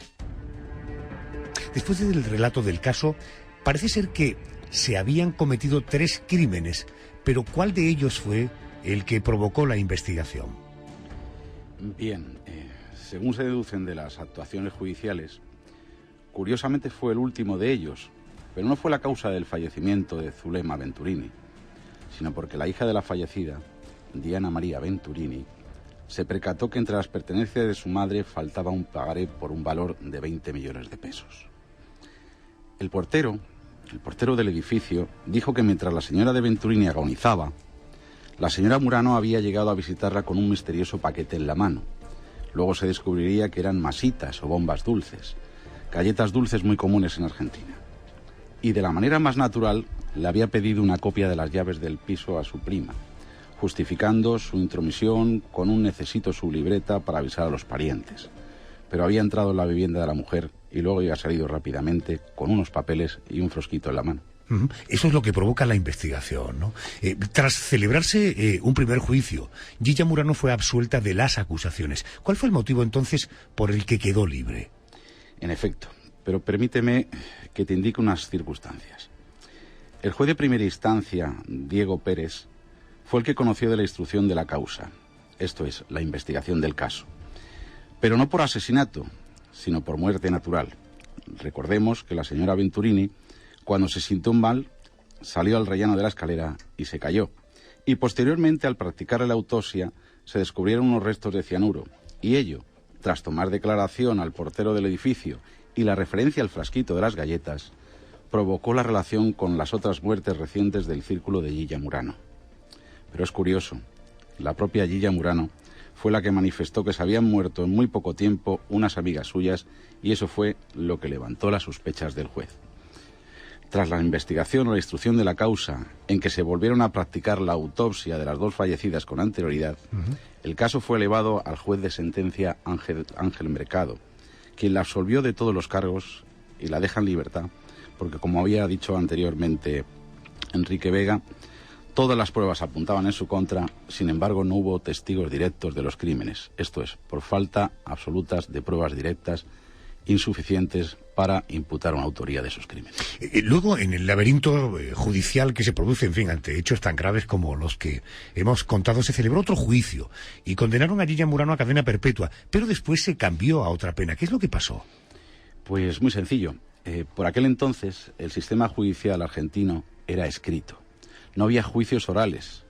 Después del relato del caso, parece ser que se habían cometido 3 crímenes, pero ¿cuál de ellos fue el que provocó la investigación? Bien, según se deducen de las actuaciones judiciales, curiosamente fue el último de ellos, pero no fue la causa del fallecimiento de Zulema Venturini, sino porque la hija de la fallecida, Diana María Venturini, se percató que entre las pertenencias de su madre faltaba un pagaré por un valor de 20 millones de pesos. El portero del edificio dijo que mientras la señora de Venturini agonizaba, la señora Murano había llegado a visitarla con un misterioso paquete en la mano. Luego se descubriría que eran masitas o bombas dulces, galletas dulces muy comunes en Argentina. Y de la manera más natural le había pedido una copia de las llaves del piso a su prima, justificando su intromisión con un necesito su libreta para avisar a los parientes. Pero había entrado en la vivienda de la mujer y luego había salido rápidamente con unos papeles y un frasquito en la mano. Eso es lo que provoca la investigación, ¿no? Tras celebrarse un primer juicio, Gilla Murano fue absuelta de las acusaciones. ¿Cuál fue el motivo entonces por el que quedó libre? En efecto, pero permíteme que te indique unas circunstancias. El juez de primera instancia, Diego Pérez, fue el que conoció de la instrucción de la causa, esto es, la investigación del caso. Pero no por asesinato, sino por muerte natural. Recordemos que la señora Venturini, cuando se sintió mal, salió al rellano de la escalera y se cayó. Y posteriormente, al practicar la autopsia, se descubrieron unos restos de cianuro. Y ello, tras tomar declaración al portero del edificio y la referencia al frasquito de las galletas, provocó la relación con las otras muertes recientes del círculo de Gilla Murano. Pero es curioso, la propia Gilla Murano fue la que manifestó que se habían muerto en muy poco tiempo unas amigas suyas y eso fue lo que levantó las sospechas del juez. Tras la investigación o la instrucción de la causa en que se volvieron a practicar la autopsia de las dos fallecidas con anterioridad, el caso fue elevado al juez de sentencia Ángel Mercado, quien la absolvió de todos los cargos y la deja en libertad, porque como había dicho anteriormente Enrique Vega, todas las pruebas apuntaban en su contra, sin embargo no hubo testigos directos de los crímenes, esto es, por falta absolutas de pruebas directas insuficientes para imputar una autoría de esos crímenes. Luego, en el laberinto judicial que se produce, en fin, ante hechos tan graves como los que hemos contado, se celebró otro juicio y condenaron a Gilla Murano a cadena perpetua, pero después se cambió a otra pena. ¿Qué es lo que pasó? Pues muy sencillo. Por aquel entonces, el sistema judicial argentino era escrito. No había juicios orales,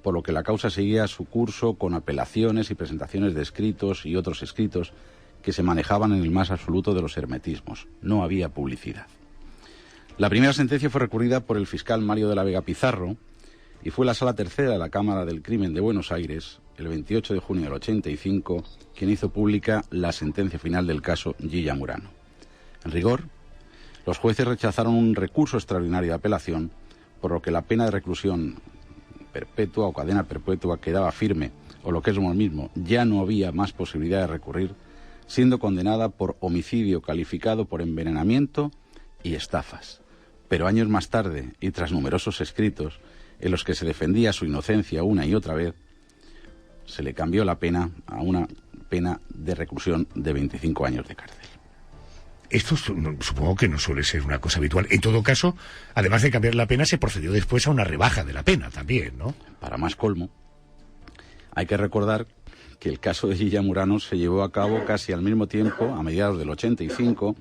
por lo que la causa seguía su curso con apelaciones y presentaciones de escritos y otros escritos que se manejaban en el más absoluto de los hermetismos. No había publicidad. La primera sentencia fue recurrida por el fiscal Mario de la Vega Pizarro y fue la Sala Tercera de la Cámara del Crimen de Buenos Aires, el 28 de junio del 85, quien hizo pública la sentencia final del caso Gilla Murano. En rigor, los jueces rechazaron un recurso extraordinario de apelación, por lo que la pena de reclusión perpetua o cadena perpetua quedaba firme, o lo que es lo mismo, ya no había más posibilidad de recurrir, siendo condenada por homicidio calificado por envenenamiento y estafas. Pero años más tarde, y tras numerosos escritos en los que se defendía su inocencia una y otra vez, se le cambió la pena a una pena de reclusión de 25 años de cárcel. Esto supongo que no suele ser una cosa habitual. En todo caso, además de cambiar la pena, se procedió después a una rebaja de la pena también, ¿no? Para más colmo, hay que recordar que el caso de Gilla Murano se llevó a cabo casi al mismo tiempo, a mediados del 85,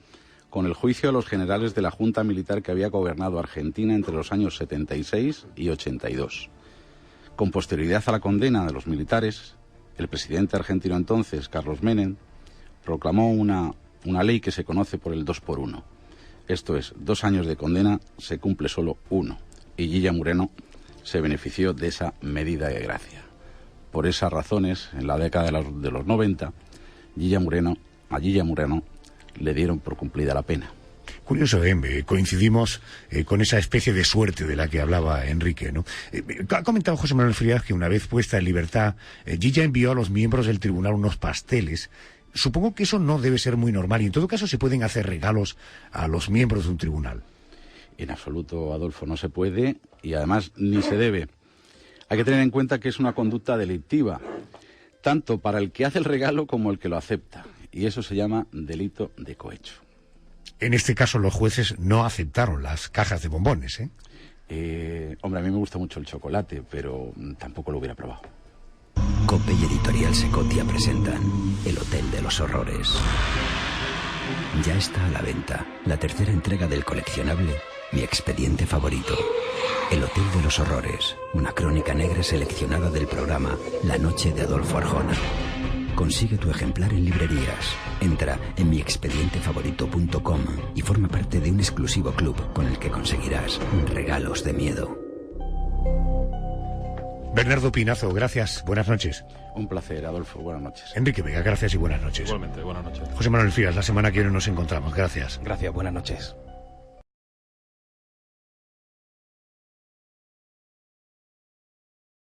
con el juicio a los generales de la Junta Militar que había gobernado Argentina entre los años 76 y 82. Con posterioridad a la condena de los militares, el presidente argentino entonces, Carlos Menem, proclamó una ley que se conoce por el 2x1. Esto es, 2 años de condena se cumple solo 1, y Gilla Murano se benefició de esa medida de gracia. Por esas razones, en la década de los 90, a Gilla Murano le dieron por cumplida la pena. Curioso, coincidimos con esa especie de suerte de la que hablaba Enrique, ¿no? Ha comentado José Manuel Frías que una vez puesta en libertad, Gilla envió a los miembros del tribunal unos pasteles. Supongo que eso no debe ser muy normal y en todo caso se pueden hacer regalos a los miembros de un tribunal. En absoluto, Adolfo, no se puede y además ni se debe. Hay que tener en cuenta que es una conducta delictiva, tanto para el que hace el regalo como el que lo acepta. Y eso se llama delito de cohecho. En este caso los jueces no aceptaron las cajas de bombones, Hombre, a mí me gusta mucho el chocolate, pero tampoco lo hubiera probado. COPE y Editorial Secotia presentan El Hotel de los Horrores. Ya está a la venta la tercera entrega del coleccionable Mi Expediente Favorito. El Hotel de los Horrores, una crónica negra seleccionada del programa La Noche de Adolfo Arjona. Consigue tu ejemplar en librerías. Entra en miexpedientefavorito.com y forma parte de un exclusivo club con el que conseguirás regalos de miedo. Bernardo Pinazo, gracias, buenas noches. Un placer, Adolfo, buenas noches. Enrique Vega, gracias y buenas noches. Igualmente, buenas noches. José Manuel Frías, la semana que viene nos encontramos, gracias. Gracias, buenas noches.